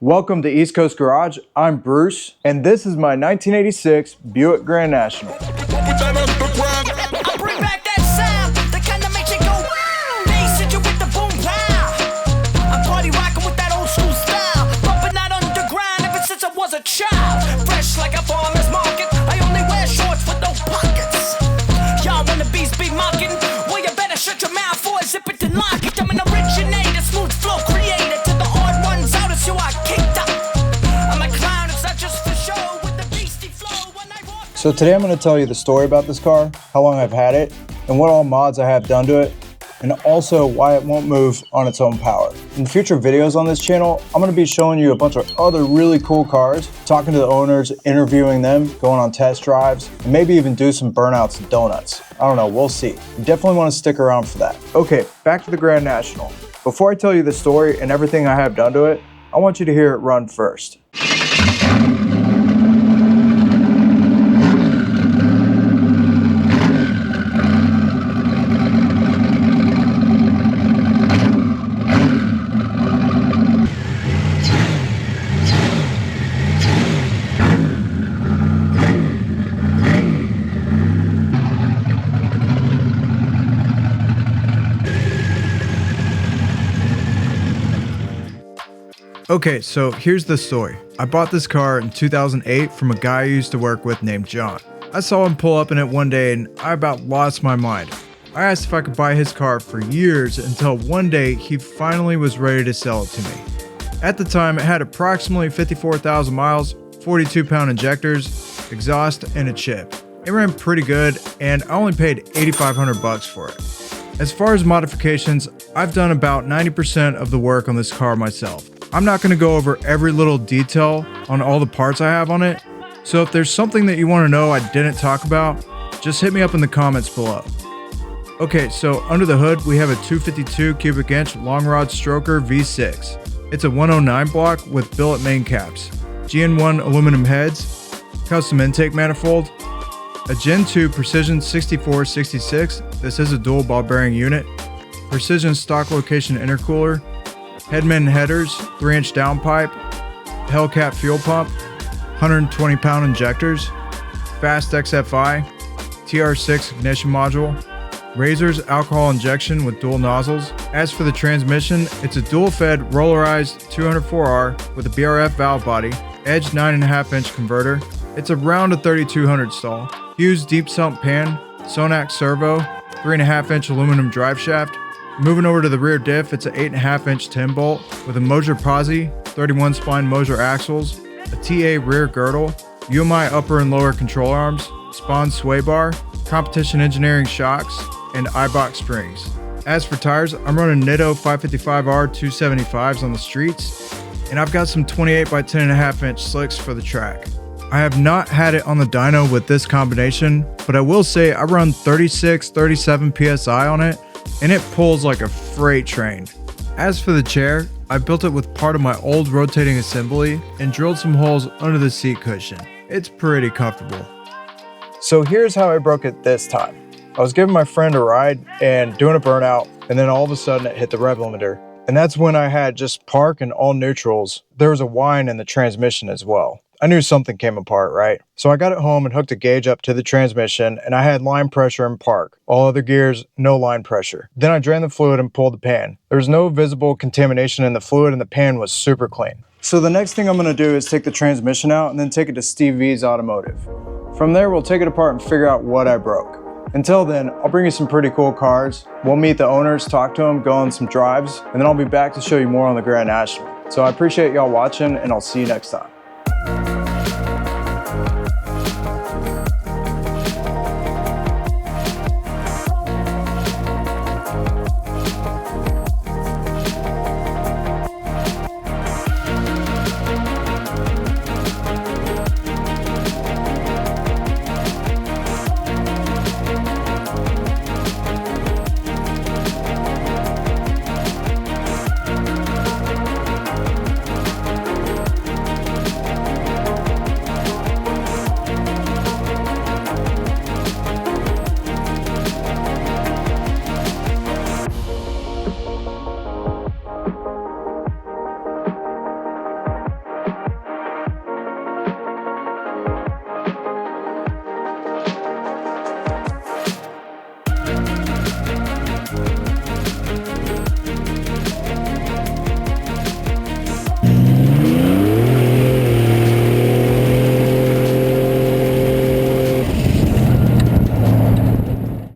Welcome to East Coast Garage. I'm Bruce, and this is my 1986 Buick Grand National. So today I'm going to tell you the story about this car, how long I've had it, and what all mods I have done to it, and also why it won't move on its own power. In future videos on this channel, I'm going to be showing you a bunch of other really cool cars, talking to the owners, interviewing them, going on test drives, and maybe even do some burnouts and donuts. I don't know, we'll see. You definitely want to stick around for that. Okay, back to the Grand National. Before I tell you the story and everything I have done to it, I want you to hear it run first. Okay, so here's the story. I bought this car in 2008 from a guy I used to work with named John. I saw him pull up in it one day and I about lost my mind. I asked if I could buy his car for years until one day he finally was ready to sell it to me. At the time, it had approximately 54,000 miles, 42-pound injectors, exhaust, and a chip. It ran pretty good and I only paid $8,500 for it. As far as modifications, I've done about 90% of the work on this car myself. I'm not going to go over every little detail on all the parts I have on it, so if there's something that you want to know I didn't talk about, just hit me up in the comments below. Okay, so under the hood we have a 252 cubic inch long rod stroker V6. It's a 109 block with billet main caps, GN1 aluminum heads, custom intake manifold, a Gen 2 Precision 6466, this is a dual ball bearing unit, Precision stock location intercooler, Headman headers, 3-inch downpipe, Hellcat fuel pump, 120-pound injectors, Fast XFI, TR6 ignition module, Razor's alcohol injection with dual nozzles. As for the transmission, it's a dual-fed rollerized 204R with a BRF valve body, Edge 9.5-inch converter. It's around a 3200 stall, Hughes deep sump pan, Sonac servo, 3.5-inch aluminum drive shaft. Moving over to the rear diff, it's an 8.5-inch 10 bolt with a Moser Posi, 31 spline Moser axles, a TA rear girdle, UMI upper and lower control arms, Spawn sway bar, competition engineering shocks, and iBox springs. As for tires, I'm running Nitto 555R 275s on the streets, and I've got some 28 by 10.5-inch slicks for the track. I have not had it on the dyno with this combination, but I will say I run 36-37 PSI on it, and it pulls like a freight train. As for the chair, I built it with part of my old rotating assembly and drilled some holes under the seat cushion. It's pretty comfortable. So here's how I broke it this time. I was giving my friend a ride and doing a burnout, and then all of a sudden it hit the rev limiter. And that's when I had just park and all neutrals. There was a whine in the transmission as well. I knew something came apart, right? So I got it home and hooked a gauge up to the transmission, and I had line pressure in park. All other gears, no line pressure. Then I drained the fluid and pulled the pan. There was no visible contamination in the fluid and the pan was super clean. So the next thing I'm gonna do is take the transmission out and then take it to Steve V's Automotive. From there, we'll take it apart and figure out what I broke. Until then, I'll bring you some pretty cool cars. We'll meet the owners, talk to them, go on some drives, and then I'll be back to show you more on the Grand National. So I appreciate y'all watching, and I'll see you next time.